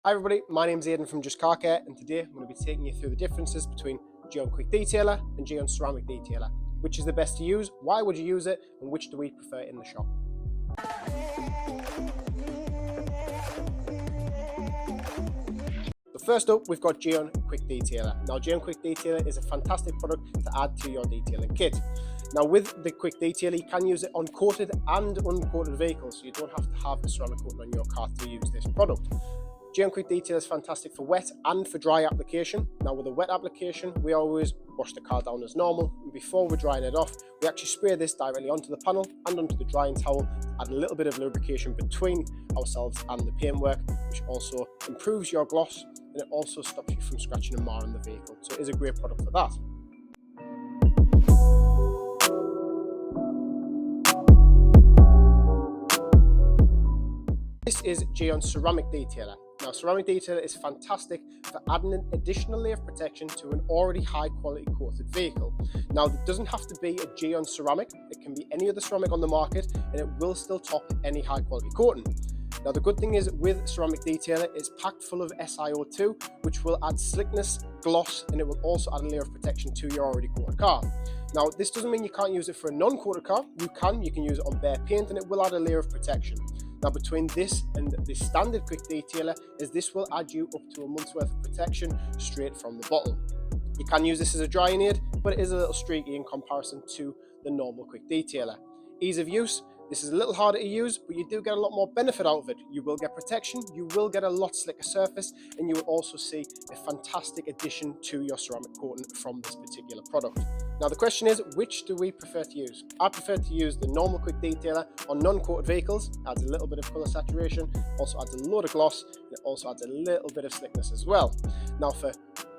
Hi everybody, my name's Aidan from Just Car Care, and today I'm going to be taking you through the differences between Gyeon Quick Detailer and Gyeon Ceramic Detailer. Which is the best to use, why would you use it, and which do we prefer in the shop? So first up, we've got Gyeon Quick Detailer. Now Gyeon Quick Detailer is a fantastic product to add to your detailing kit. Now with the Quick Detailer, you can use it on coated and uncoated vehicles, so you don't have to have a ceramic coating on your car to use this product. Gyeon Quick Detailer is fantastic for wet and for dry application. Now with a wet application, we always wash the car down as normal, and before we're drying it off, we actually spray this directly onto the panel and onto the drying towel to add a little bit of lubrication between ourselves and the paintwork, which also improves your gloss, and it also stops you from scratching and marring the vehicle. So it is a great product for that. This is Gyeon Ceramic Detailer. Now Ceramic Detailer is fantastic for adding an additional layer of protection to an already high quality coated vehicle. Now it doesn't have to be a Gyeon ceramic, it can be any other ceramic on the market and it will still top any high quality coating. Now the good thing is with Ceramic Detailer, it's packed full of SiO2, which will add slickness, gloss, and it will also add a layer of protection to your already coated car. Now this doesn't mean you can't use it for a non-coated car, you can use it on bare paint and it will add a layer of protection. Now between this and the standard Quick Detailer is this will add you up to a month's worth of protection straight from the bottle. You can use this as a drying aid, but it is a little streaky in comparison to the normal Quick Detailer. Ease of use, this is a little harder to use, but you do get a lot more benefit out of it. You will get protection, you will get a lot slicker surface, and you will also see a fantastic addition to your ceramic coating from this particular product. Now the question is, which do we prefer to use? I prefer to use the normal Quick Detailer on non-coated vehicles. Adds a little bit of colour saturation, also adds a load of gloss, and it also adds a little bit of slickness as well. Now for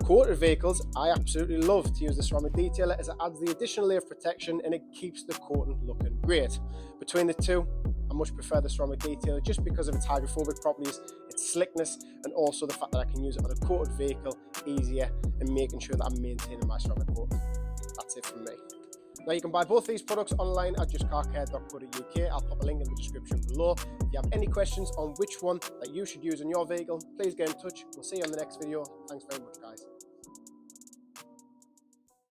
coated vehicles, I absolutely love to use the Ceramic Detailer as it adds the additional layer of protection and it keeps the coating looking great. Between the two, I much prefer the Ceramic Detailer just because of its hydrophobic properties, its slickness, and also the fact that I can use it on a coated vehicle easier and making sure that I'm maintaining my ceramic coating. That's it from me. Now you can buy both these products online at justcarcare.co.uk. I'll pop a link in the description below. If you have any questions on which one that you should use in your vehicle, please get in touch. We'll see you on the next video. Thanks very much, guys.